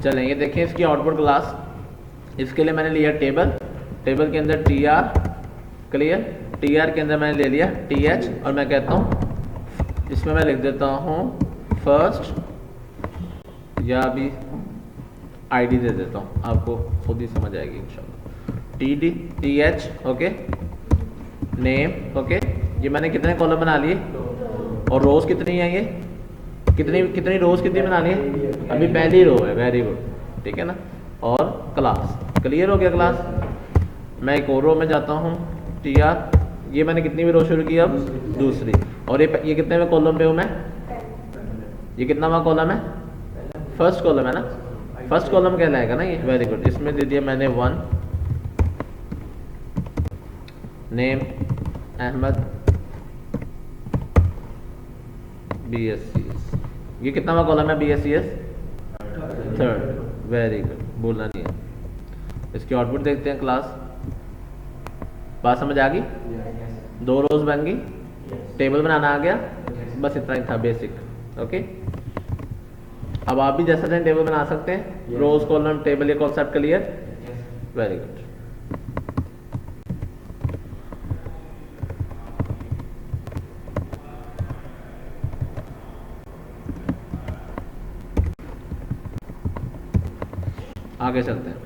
चलें ये देखें इसकी आउटपुट क्लास। इसके लिए मैंने लिया टेबल, टेबल के अंदर T R, clear, T R के अंदर मैंने ले लिया टी एच, और मैं कहता हूँ इसमें मैं लिख देता हूँ फर्स्ट, या अभी आईडी दे देता हूँ, आपको खुद ही समझ आएगी इंशाल्लाह। T D T H, okay, name, okay. ये मैंने कितने कॉलम बना लिए और रोज कितनी है, ये कितनी रोज कितनी बनानी है, अभी पहली रो है, वेरी गुड, ठीक है ना। और क्लास, क्लियर हो गया क्लास। मैं एक और रो में जाता हूँ, टी आर, ये मैंने कितनी भी रो शुरू की, अब दूसरी, और ये कितने में कॉलम पे हूँ मैं, ये कितना कॉलम है, फर्स्ट कॉलम है ना, फर्स्ट कॉलम कहलाएगा ना ये, वेरी गुड। इसमें दे दिया मैंने 1, नेम अहमद BScs, ये कितना कॉलम है BScs, थर्ड, वेरी गुड, बोलना नहीं है। इसकी आउटपुट देखते हैं क्लास। बात समझ आ गई, 2 रोज बन गई, टेबल बनाना आ गया, बस इतना ही था बेसिक, ओके। अब आप भी जैसा चाहें टेबल बना सकते हैं, रोज कॉलम टेबल, ये कॉन्सेप्ट क्लियर, वेरी गुड। आगे चलते हैं।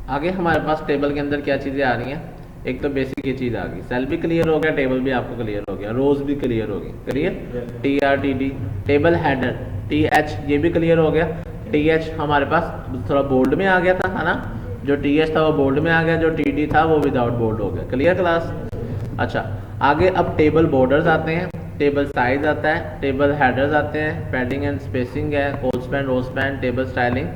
आगे हमारे पास टेबल के अंदर क्या चीज़ें आ रही हैं, एक तो बेसिक ये चीज़ आ गई, सेल भी क्लियर हो गया, टेबल भी आपको क्लियर हो गया, रोज भी क्लियर हो गई, clear, T R T D, table header T H, ये भी क्लियर हो गया। टी एच हमारे पास थोड़ा बोल्ड में आ गया था, है ना, जो टी एच था वो बोल्ड में आ गया, जो टी डी था वो विदाउट बोल्ड हो गया, क्लियर क्लास। अच्छा, आगे अब टेबल बॉर्डर्स आते हैं, टेबल साइज आता है, टेबल हेडर्स आते हैं, पैडिंग एंड स्पेसिंग है, col span, row span, table styling,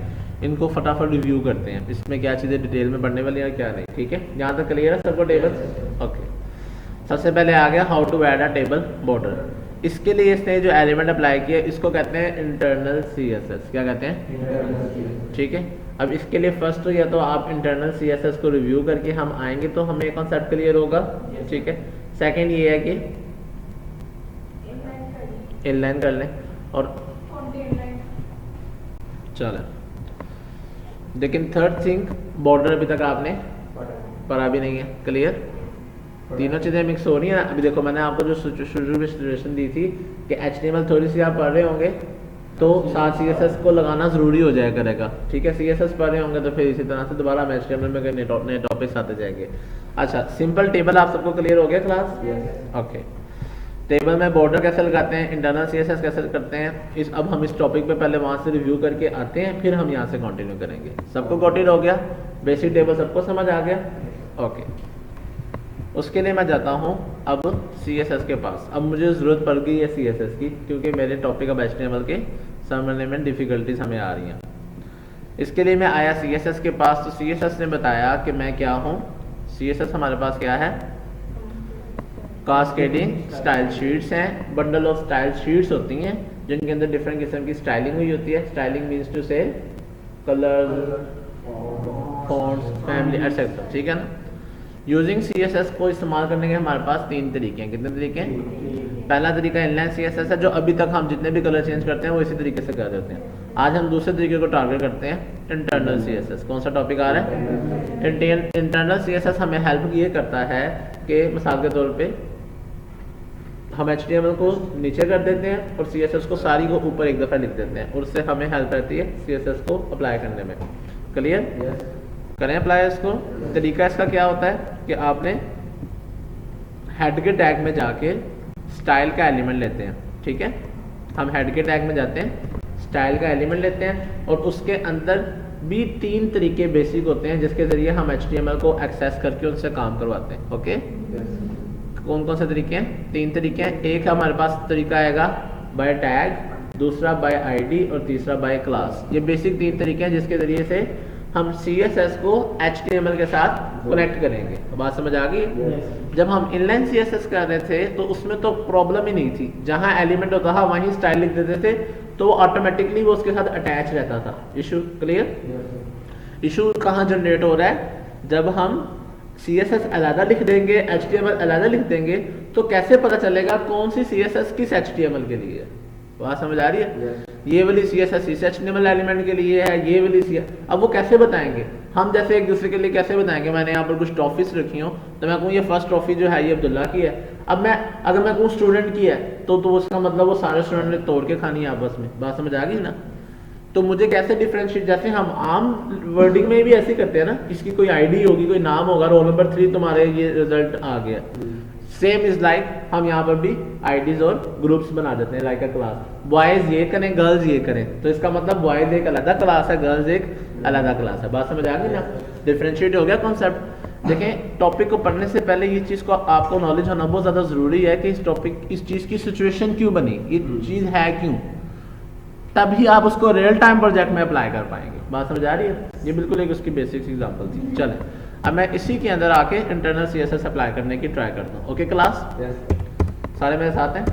इनको फटाफट रिव्यू करते हैं, इसमें क्या चीज़ें डिटेल में पढ़ने वाली है क्या नहीं, ठीक है, यहाँ तक क्लियर है सबको टेबल, ओके। सबसे पहले आ गया how to add a table border. इसके लिए इसने जो एलिमेंट अप्लाई किया इसको कहते हैं इंटरनल CSS, क्या कहते हैं, ठीक है। अब इसके लिए फर्स्ट या तो आप इंटरनल CSS को रिव्यू करके हम आएंगे तो हमें कॉन्सेप्ट क्लियर होगा, ठीक है। सेकेंड ये है कि इनलाइन कर लें, और चलें, लेकिन थर्ड थिंग बॉर्डर अभी तक आपने पढ़ा भी नहीं है, क्लियर, तीनों चीज़ें मिक्स हो रही हैं। अभी देखो मैंने आपको जो शुरू में सिचुएशन दी थी कि HTML थोड़ी सी आप पढ़ रहे होंगे तो साथ CSS को लगाना ज़रूरी हो जाया करेगा, ठीक है, CSS पढ़ रहे होंगे तो फिर इसी तरह से दोबारा हम HTML में नए टॉपिक्स आते जाएंगे। अच्छा, सिंपल टेबल आप सबको क्लियर हो गया क्लास, ओके। टेबल में बॉर्डर कैसे लगाते हैं, इंटरनल CSS कैसे करते हैं, अब हम इस टॉपिक पे पहले वहाँ से रिव्यू करके आते हैं, फिर हम यहाँ से कंटिन्यू करेंगे। सबको गॉट हो गया, बेसिक टेबल सबको समझ आ गया, ओके। उसके लिए मैं जाता हूँ अब CSS के पास। अब मुझे ज़रूरत पड़ गई है CSS की, क्योंकि मेरे टॉपिक अब HTML के समझने में डिफ़िकल्टीज हमें आ रही हैं। इसके लिए मैं आया CSS के पास, तो CSS ने बताया कि मैं क्या हूँ, CSS हमारे पास क्या है, कास्केडिंग स्टाइल शीट्स हैं, बंडल ऑफ स्टाइल शीट्स होती हैं जिनके अंदर डिफरेंट किस्म की स्टाइलिंग हुई होती है। स्टाइलिंग मीन्स टू से कलर, फॉन्ट्स, फैमिली एटसेट्रा, ठीक है ना। यूजिंग CSS को इस्तेमाल करने के हमारे पास 3 तरीके हैं। कितने तरीके हैं? पहला तरीका इनलाइन CSS है, जो अभी तक हम जितने भी कलर चेंज करते हैं वो इसी तरीके से कर देते हैं। आज हम दूसरे तरीके को टारगेट करते हैं, इंटरनल CSS। कौन सा टॉपिक आ रहा है? इंटरनल CSS हमें हेल्प ये करता है कि मिसाल के तौर पे हम HTML को नीचे कर देते हैं और CSS को सारी को ऊपर एक दफ़ा लिख देते हैं, और उससे हमें हेल्प रहती है CSS को अप्लाई करने में। क्लियर? करें अप्लाई इसको। तरीका इसका क्या होता है कि आपने हेड के टैग में जाके स्टाइल का एलिमेंट लेते हैं, ठीक है। हम हेड के टैग में जाते हैं, स्टाइल का एलिमेंट लेते हैं, और उसके अंदर भी 3 तरीके बेसिक होते हैं जिसके ज़रिए हम HTML को एक्सेस करके उनसे काम करवाते हैं। ओके, कौन कौन से तरीके हैं? 3 तरीके हैं। एक हमारे पास तरीका आएगा बाय टैग, दूसरा बाय ID और तीसरा बाय क्लास। ये बेसिक 3 तरीके हैं जिसके ज़रिए से हम CSS को HTML के साथ कनेक्ट करेंगे। तो बात समझ आ गई? जब हम इनलाइन CSS कर रहे थे तो उसमें तो प्रॉब्लम ही नहीं थी, जहाँ एलिमेंट होता था वहीं स्टाइल लिख देते थे तो वो ऑटोमेटिकली वो उसके साथ अटैच रहता था। Issue clear? इशू कहाँ जनरेट हो रहा है? जब हम CSS अलग लिख देंगे, HTML अलग लिख देंगे, तो कैसे पता चलेगा कौन सी CSS किस HTML के लिए है? बात समझ आ रही है? ये वाली CSS HTML एलिमेंट के लिए है, ये वाली CSS। अब वो कैसे बताएंगे हम, जैसे एक दूसरे के लिए कैसे बताएंगे? मैंने यहाँ पर कुछ ट्रॉफीज रखी हो तो मैं कहूँ ये फर्स्ट ट्रॉफी जो है ये अब्दुल्ला की है। अब मैं अगर मैं कहूँ स्टूडेंट की है तो उसका मतलब वो सारे स्टूडेंट ने तोड़ के खानी है आपस में। बात समझ आ गई ना? तो मुझे कैसे डिफरेंशिएट, जैसे हम आम वर्डिंग में भी ऐसे करते हैं ना, इसकी कोई आईडी होगी, कोई नाम होगा, रोल नंबर 3 तुम्हारे ये रिजल्ट आ गया। सेम इज लाइक हम यहाँ पर भी आईडीज और ग्रुप्स बना देते हैं, लाइक अ क्लास। बॉयज ये करें, गर्ल्स ये करें, तो इसका मतलब बॉयज एक अलग क्लास है, गर्ल्स एक अलग क्लास है। बात समझ आ गई ना? डिफरेंशिएट हो गया कॉन्सेप्ट। देखें, टॉपिक को पढ़ने से पहले ये चीज़ को आपको नॉलेज होना बहुत ज़्यादा ज़रूरी है कि इस टॉपिक, इस चीज़ की सिचुएशन क्यों बनी, ये चीज़ है क्यों, तभी आप उसको रियल टाइम प्रोजेक्ट में अप्लाई कर पाएंगे। बात समझ आ रही है? ये बिल्कुल एक उसकी बेसिक एग्जांपल थी। चलें, अब मैं इसी के अंदर आके इंटरनल CSS अप्लाई करने की ट्राई करता हूँ। ओके क्लास, सारे मेरे साथ हैं?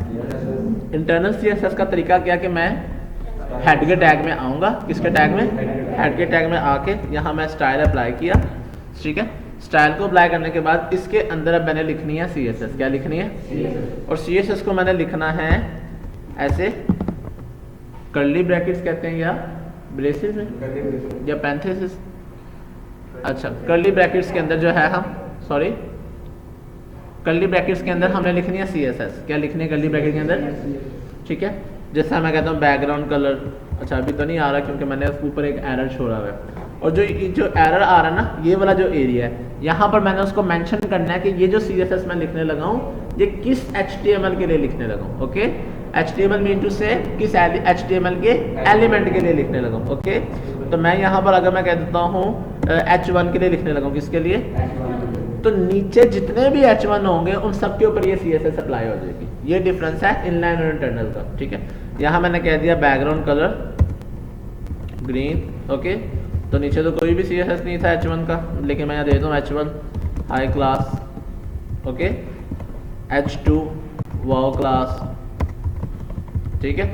इंटरनल CSS का तरीका क्या कि मैं हेड के टैग में आऊँगा। किसके टैग में? हेड के टैग में आके यहाँ मैं स्टाइल अप्लाई किया, ठीक है। स्टाइल को अप्लाई करने के बाद इसके अंदर अब मैंने लिखनी है CSS। क्या लिखनी है? और CSS को मैंने लिखना है ऐसे, कर्ली ब्रैकेट्स कहते हैं या ब्रेसेस में या पैरेंथेसिस। अच्छा, कर्ली ब्रैकेट्स के अंदर जो है हम, सॉरी, कर्ली ब्रैकेट्स के अंदर हमने लिखनी है CSS। क्या लिखनी है कर्ली ब्रैकेट के अंदर? ठीक है। जैसा मैं कहता हूँ बैकग्राउंड कलर, अच्छा अभी तो नहीं आ रहा क्योंकि मैंने उसके ऊपर एक एरर छोड़ा हुआ है। और जो एरर आ रहा है ना, ये वाला जो एरिया है, यहाँ पर मैंने उसको मेंशन करना है कि ये जो CSS मैं लिखने लगा हूँ ये किस HTML के लिए लिखने लगा हूँ। ओके, HTML मीन टू से किस HTML के एलिमेंट के लिए लिखने लगा हूँ। ओके, तो मैं यहाँ पर अगर मैं कह देता हूँ H1 के लिए लिखने लगा हूँ, किसके लिए? तो नीचे जितने भी H1 होंगे उन सब के ऊपर ये CSS अप्लाई हो जाएगी। ये डिफरेंस है इनलाइन और इंटरनल का, ठीक है। यहाँ मैंने कह दिया बैकग्राउंड कलर ग्रीन, ओके, तो नीचे तो कोई भी CSS नहीं था H1 का, लेकिन मैं यहाँ दे दूँ H1 high class, okay, H2 wow class, ठीक है,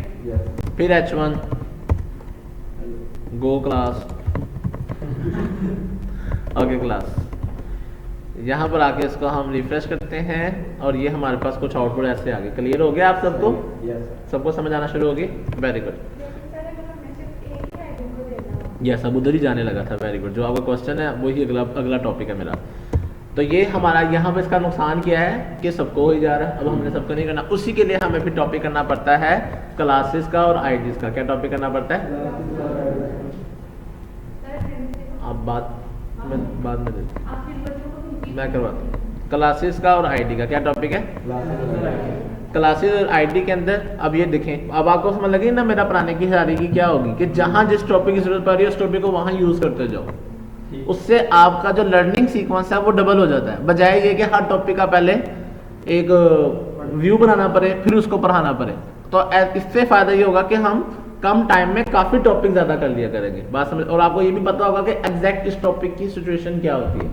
फिर H1 गो क्लास, ओके क्लास। यहाँ पर आके इसको हम रिफ्रेश करते हैं और ये हमारे पास कुछ आउटपुट ऐसे आ गए। क्लियर हो गया आप सबको? सबको समझ आना शुरू होगी? Very good. यस, अब उधर ही जाने लगा था। Very good. जो आपका क्वेश्चन है वही अगला टॉपिक है मेरा। तो ये हमारा यहाँ पे इसका नुकसान क्या है कि सबको हो ही जा रहा है। अब हमने सबको नहीं करना, उसी के लिए हमें फिर टॉपिक करना पड़ता है क्लासेस का और आईडीज का। क्या टॉपिक करना पड़ता है? आप बाद में मैं करवाता हूँ। क्लासेस का और आईडी का क्या टॉपिक है? क्लासेस और आईडी के अंदर अब ये देखें, अब आपको समझ लगी ना मेरा पढ़ाने की तरीके क्या होगी कि जहाँ जिस टॉपिक की जरूरत पड़ रही है उस टॉपिक को वहाँ यूज करते जाओ। उससे आपका जो लर्निंग सीक्वेंस है वो डबल हो जाता है, बजाय ये कि हर टॉपिक का पहले एक व्यू बनाना पड़े फिर उसको पढ़ाना पड़े। तो इससे फायदा ये होगा कि हम कम टाइम में काफी टॉपिक ज्यादा कर लिया करेंगे। बात समझ, और आपको ये भी पता होगा कि एग्जैक्ट इस टॉपिक की सिचुएशन क्या होती है।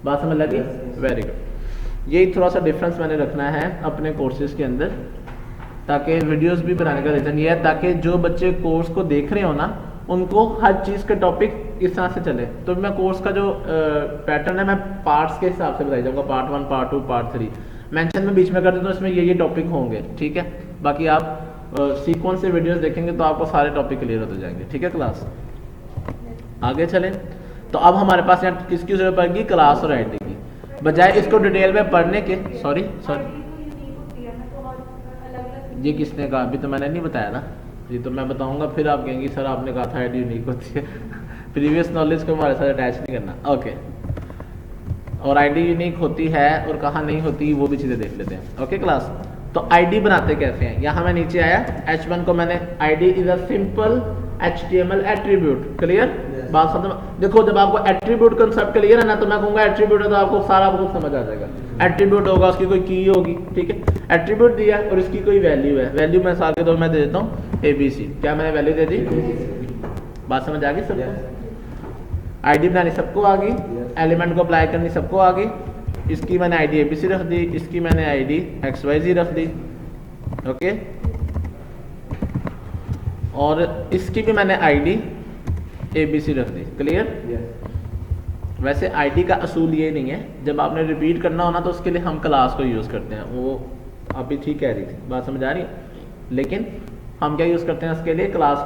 बात समझ लगी? Very good. यही थोड़ा सा डिफरेंस मैंने रखना है अपने कोर्सेज के अंदर, ताकि वीडियोस भी बनाने का रीजन ये है ताकि जो बच्चे कोर्स को देख रहे हो ना उनको हर चीज़ के टॉपिक इस तरह से चले। तो मैं कोर्स का जो पैटर्न है मैं पार्ट्स के हिसाब से बताई जाऊँगा, पार्ट 1, पार्ट 2, पार्ट 3 मेंशन में बीच में कर देता हूँ, इसमें ये टॉपिक होंगे, ठीक है। बाकी आप सीक्वेंस से वीडियोस देखेंगे तो आपको सारे टॉपिक क्लियर होते जाएंगे, ठीक है क्लास। आगे चलें, तो अब हमारे पास यहाँ किसकी जरूरत पड़ेगी? क्लास और आईडी की। बजाय इसको डिटेल में पढ़ने के, सॉरी ये किसने कहा? अभी तो मैंने नहीं बताया ना, ये तो मैं बताऊंगा फिर आप कहेंगे सर आपने कहा था आईडी यूनिक होती है। प्रीवियस नॉलेज को हमारे साथ अटैच नहीं करना, ओके। और आईडी यूनिक होती है और कहाँ नहीं होती वो भी चीज़ें देख लेते हैं, ओके क्लास। तो आईडी बनाते कैसे हैं? यहाँ मैं नीचे आया, H1 को मैंने ID is a simple HTML attribute. Clear? बात समझ। देखो जब आपको एट्रीब्यूट कंसेप्ट क्लियर है ना तो मैं कहूँगा एट्रीब्यूट है तो आपको सारा कुछ समझ आ जाएगा। एट्रीब्यूट होगा, उसकी कोई की होगी, ठीक है। एट्रीब्यूट दिया और इसकी कोई वैल्यू है, वैल्यू मैं साल के दो मैं दे देता हूँ ABC। क्या मैंने वैल्यू दे दी? बात समझ आ गई सबको? आईडी बनानी सबको आ गई, एलिमेंट को अप्लाई करनी सबको आ गई। इसकी मैंने आईडी ABC रख दी, इसकी मैंने आईडी XYZ रख दी, ओके। और इसकी भी मैंने आईडी ABC रख दी। क्लियर? वैसे आईडी का असूल ये नहीं है, जब आपने रिपीट करना हो ना तो उसके लिए हम क्लास को यूज़ करते हैं। वो आप भी ठीक कह रही थी, बात समझ आ रही है। लेकिन हम क्या यूज़ करते हैं उसके लिए, क्लास